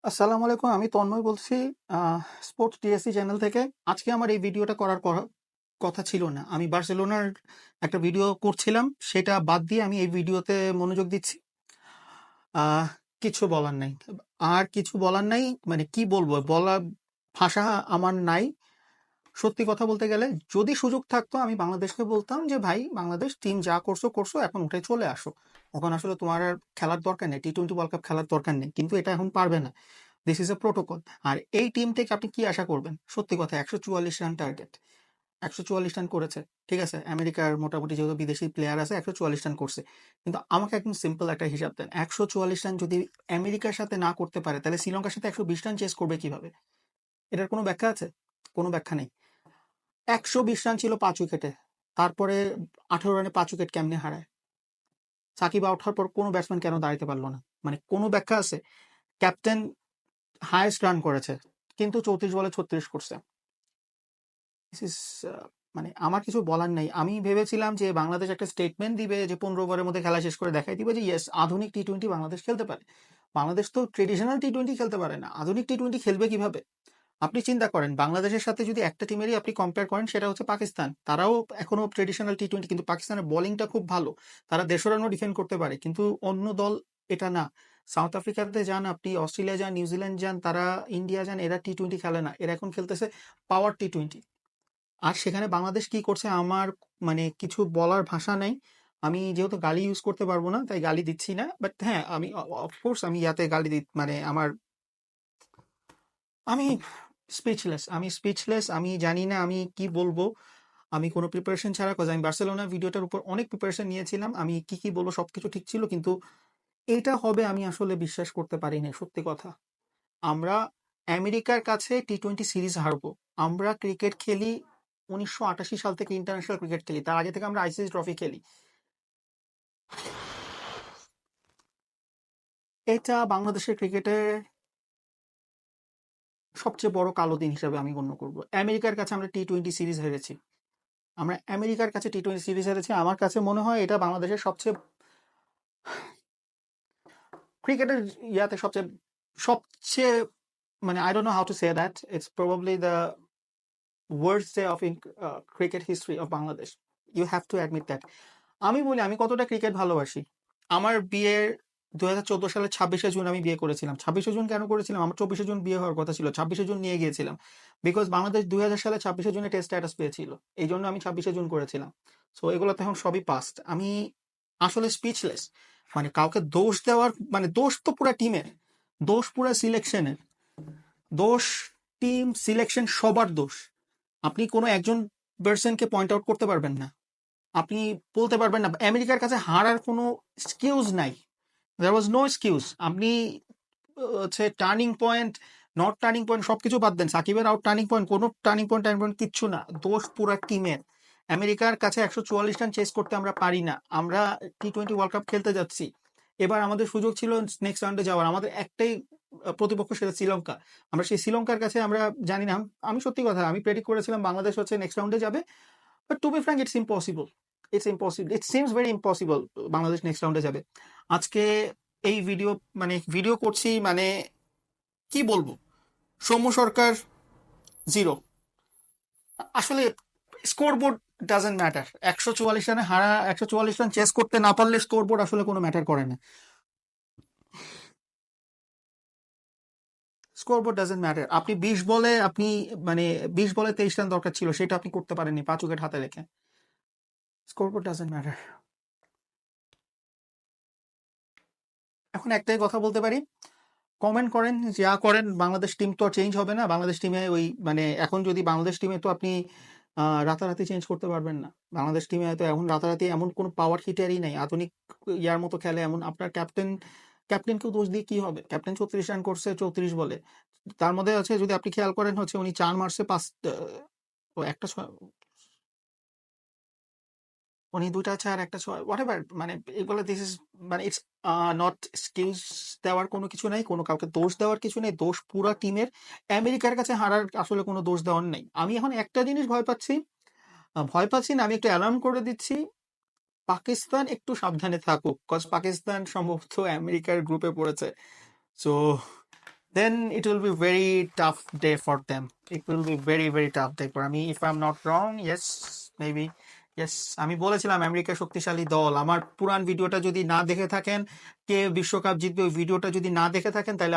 আসসালামু আলাইকুম। আমি তন্ময় বলছি স্পোর্টস টিএসসি চ্যানেল থেকে। আজকে আমার এই ভিডিওটা করার কথা ছিল না। আমি বার্সেলোনার একটা ভিডিও করছিলাম, সেটা বাদ দিয়ে আমি এই ভিডিওতে মনোযোগ দিচ্ছি। আহ, কিছু বলার নাই, আর কিছু বলার নাই, মানে কি বলবো, বলার ভাষা আমার নাই। সত্যি কথা বলতে গেলে যদি সুযোগ থাকতো আমি বাংলাদেশকে বলতাম যে ভাই, বাংলাদেশ টিম যা করছো করছো, এখন উঠে চলে আসো। এখন আসলে তোমার আর খেলার দরকার নেই, টি-20 ওয়ার্ল্ড কাপ খেলার দরকার নেই, কিন্তু এটা এখন পারবে না। This is a protocol. আর এই টিম থেকে আপনি কি আশা করবেন? সত্যি কথা, 144 রান টার্গেট, 144 রান করেছে। ঠিক আছে, আমেরিকার মোটামুটি যেহেতু বিদেশি প্লেয়ার আছে, 144 রান করছে। কিন্তু আমাকে একদম সিম্পল একটা হিসাব দেন, 144 রান যদি আমেরিকার সাথে না করতে পারে, তাহলে শ্রীলঙ্কার সাথে 120 রান চেস করবে কিভাবে? এটার কোনো ব্যাখ্যা আছে? কোনো ব্যাখ্যা নেই। 120 রান ছিল 5 উইকেটে, তারপরে 18 রানে 5 উইকেট কেমনে হারায়? সাকিব আউট হওয়ার পর কোনো ব্যাটসম্যান কেন দাঁড়াতে পারলো না? মানে কোনো ব্যাখ্যা আছে? ক্যাপ্টেন হাইয়েস্ট রান করেছে, কিন্তু 34 বলে 36 করছে। This is, মানে আমার কিছু বলার নাই। আমি ভেবেছিলাম যে বাংলাদেশ একটা স্টেটমেন্ট দিবে, যে 15 ওভারের মধ্যে খেলা শেষ করে দেখাই দিবে যে ইয়েস, আধুনিক টি-20 বাংলাদেশ খেলতে পারে। বাংলাদেশ তো ট্রেডিশনাল টি-20 খেলতে পারে না, আধুনিক টি-20 খেলবে কিভাবে? আপনি চিন্তা করেন, বাংলাদেশের সাথে যদি একটা টিমেরই আপনি কম্পেয়ার করেন, সেটা হচ্ছে পাকিস্তান। তারাও এখনো ট্রেডিশনাল টি-20, কিন্তু পাকিস্তানের বোলিংটা খুব ভালো, তারা 150 রানও ডিফেন্ড করতে পারে। কিন্তু অন্য দল এটা না। সাউথ আফ্রিকাতে যান আপনি, অস্ট্রেলিয়া যান, নিউজিল্যান্ড যান, তারা ইন্ডিয়া যান, এরা টি-20 খেলে না, এরা এখন খেলতেছে পাওয়ার টি-20। আর সেখানে বাংলাদেশ কি করছে আমার মানে কিছু বলার ভাষা নেই। আমি যেহেতু গালি ইউজ করতে পারবো না, তাই গালি দিচ্ছি না। বাট হ্যাঁ, আমি অফকোর্স আমি ইয়াতে গালি দি, মানে আমার, আমি স্পিচলেস। আমি জানি না আমি কি বলবো। আমি কোনো প্রিপারেশন ছাড়া, কজ আমি বার্সেলোনা ভিডিওটার উপর অনেক প্রিপারেশন নিয়েছিলাম, আমি কি কি বলবো সবকিছু ঠিক ছিল, কিন্তু এইটা হবে আমি আসলে বিশ্বাস করতে পারি না। সত্যি কথা, আমরা আমেরিকার কাছে টি-20 সিরিজ হারবো। আমরা ক্রিকেট খেলি 1988 সাল থেকে, ইন্টারন্যাশনাল ক্রিকেট খেলি, তার আগে থেকে আমরা আইসিসি ট্রফি খেলি। এটা বাংলাদেশের ক্রিকেটের সবচেয়ে বড় কালো দিন হিসাবে আমি গণ্য করব। আমেরিকার কাছে আমরা টি-20 সিরিজ হেরেছি, আমরা আমেরিকার কাছে টি-20 সিরিজ হেরেছি। আমার কাছে মনে হয় এটা বাংলাদেশের সবচেয়ে, ক্রিকেটের ইয়াতে সবচেয়ে সবচেয়ে মানে, I don't know how to say that, it's probably the worst day of in cricket history of Bangladesh. You have to admit that. আমি বলি আমি কতটা ক্রিকেট ভালোবাসি। আমার বিয়ের 2014 সালের 26শে জুন আমি বিয়ে করেছিলাম। 26শে জুন কেন করেছিলাম? আমার 24শে জুন বিয়ে হওয়ার কথা ছিল, 26শে জুন নিয়ে গিয়েছিলাম, বিকজ বাংলাদেশ 2000 সালে 26শে জুনে টেস্ট স্ট্যাটাস পেয়েছিল। এই জন্য আমি 26শে জুন করেছিলাম। সো এগুলো তো এখন সবই পাস্ট। আমি আসলে স্পিচলেস। মানে কাউকে দোষ দেওয়ার, মানে দোষ তো পুরা টিমের, দোষ পুরা সিলেকশনের, দোষ টিম সিলেকশন সবার দোষ। আপনি কোনো একজন পার্সনকে পয়েন্ট আউট করতে পারবেন না, আপনি বলতে পারবেন না। আমেরিকার কাছে হারার কোনো এক্সকিউজ নাই, দেয়ার ওয়াজ নো এক্সকিউজ। আপনি হচ্ছে turning point, not turning point, সবকিছু বাদ দেন, সাকিবের আউট টার্নিং পয়েন্ট, কোনো টার্নিং পয়েন্ট কিচ্ছু না, দোষ পুরা টিমের। আমেরিকার কাছে 144 রান চেস করতে আমরা পারি না। আমরা টি-20 ওয়ার্ল্ড কাপ খেলতে যাচ্ছি, এবার আমাদের সুযোগ ছিল নেক্সট রাউন্ডে যাওয়ার। আমাদের একটাই প্রতিপক্ষ, সেটা শ্রীলঙ্কা। আমরা সেই শ্রীলঙ্কার কাছে আমরা জানি না। আমি সত্যি কথা, আমি প্রেডিক্ট করেছিলাম বাংলাদেশ হচ্ছে নেক্সট রাউন্ডে যাবে। But to be frank, it's impossible. It's impossible, it seems very impossible Bangladesh next রাউন্ডে যাবে। আজকে এই ভিডিও, মানে ভিডিও করছি, মানে কি বলবো, সৌম্য সরকার জিরো। আসলে স্কোর বোর্ড ডাজেন্ট ম্যাটার। 144 রানে হারা, 144 রান চেস করতে না পারলে স্কোর বোর্ড আসলে কোনো ম্যাটার করে না। Score board doesn't matter. আপনি 20 বলে, আপনি মানে 20 বলে 23 রান দরকার ছিল, সেটা আপনি করতে পারেননি 5 উইকেট হাতে রেখে। Score board doesn't matter. এখন একটাই কথা বলতে পারি, কমেন্ট করেন যা করেন, বাংলাদেশ টিম তো চেঞ্জ হবে না। বাংলাদেশ টিমে ওই, মানে এখন যদি বাংলাদেশ টিমে তো আপনি রাতারাতি চেঞ্জ করতে পারবেন না। বাংলাদেশ টিমে তো এখন রাতারাতি এমন কোনো পাওয়ার হিটারই নাই, আধুনিক ইয়ার মতো খেলে এমন। আপনার ক্যাপ্টেনকেও দোষ দিয়ে কি হবে? ক্যাপ্টেন 36 রান করছে 34 বলে, তার মধ্যে আছে, যদি আপনি খেয়াল করেন, হচ্ছে উনি 4 মারছে, 5, ও একটা উনি 2টা 4 একটা 6, হোয়াটএভার, মানে এগুলো, দিস ইজ, মানে ইটস নট এক্সকিউজ দেওয়ার কোনো কিছু নাই, কোনো কাউকে দোষ দেওয়ার কিছু নেই, দোষ পুরা টিমের। আমেরিকার কাছে হারার আসলে কোনো দোষ দেওয়ার নেই। আমি এখন একটা জিনিস ভয় পাচ্ছি, ভয় পাচ্ছি না, আমি একটু অ্যালার্ম করে দিচ্ছি, পাকিস্তান একটু সাবধানে থাকুক, কজ পাকিস্তান সম্ভবত আমেরিকার গ্রুপে পড়েছে। So then it will be very tough day for them. It will be very very tough day for me, if I'm not wrong. Yes, maybe. Yes, আমি বলেছিলাম আমেরিকা শক্তিশালী দল। আমার পুরান ভিডিওটা যদি না দেখে থাকেন, কে বিশ্বকাপ জিতবে, ওই ভিডিওটা যদি না দেখে থাকেন, তাহলে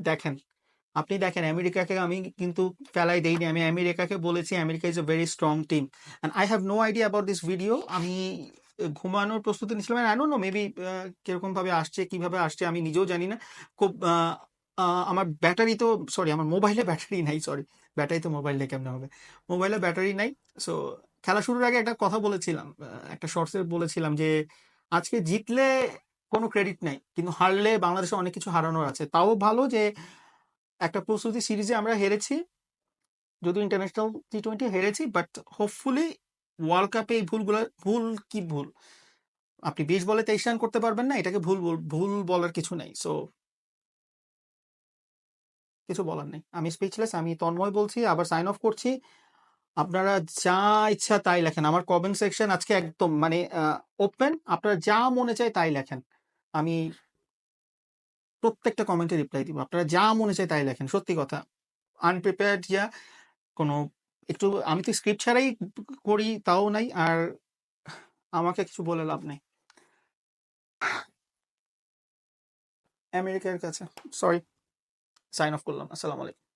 দেখেন আপনি দেখেন আমেরিকাকে আমি কিন্তু ফেলাই দেইনি। আমি আমেরিকাকে বলেছি America is a very strong team, and I have no idea about this video. আমি ঘুমানোর প্রস্তুতি নিচ্ছিলাম, আই ডোন্ট নো মেবি কিরকম ভাবে আসছে, কিভাবে আসছে আমি নিজেও জানি না। খুব আমার ব্যাটারি তো, সরি, আমার মোবাইলে ব্যাটারি নাই, সরি, ব্যাটারি তো মোবাইলে কেমনে হবে, মোবাইলে ব্যাটারি নাই। সো খেলা শুরুর আগে একটা কথা বলেছিলাম, একটা শর্টসে বলেছিলাম যে আজকে জিতলে কোনো ক্রেডিট নাই, কিন্তু হারলে বাংলাদেশে অনেক কিছু হারানোর আছে। তাও ভালো যে একটা প্রস্তুতি সিরিজে আমরা হেরেছি, যদিও ইন্টারন্যাশনাল টি-20 হেরেছি, বাট হোপফুলি ওয়ার্ল্ড কাপে এই ভুল আপনি 20 বলে 23 রান করতে পারবেন না, এটাকে ভুল বলার কিছু নাই। সো কিছু বলার নেই, আমি স্পিচলেস। আমি তন্ময় বলছি, আবার সাইন অফ করছি। আপনারা যা ইচ্ছা তাই লেখেন, আমার কমেন্ট সেকশন আজকে একদম মানে ওপেন, আপনারা যা মনে চায় তাই লেখেন। আমি প্রত্যেকটা কমেন্টে রিপ্লাই দিব, আপনারা যা মনে চায় তাই লেখেন। সত্যি কথা, আনপ্রিপেয়ার্ড যা কোনো একটু, আমি তো স্ক্রিপ্ট ছাড়াই করি, তাও নাই। আর আমাকে কিছু বলে লাভ নেই আমেরিকার কাছে। সরি, সাইন অফ করলাম। আসসালামু আলাইকুম।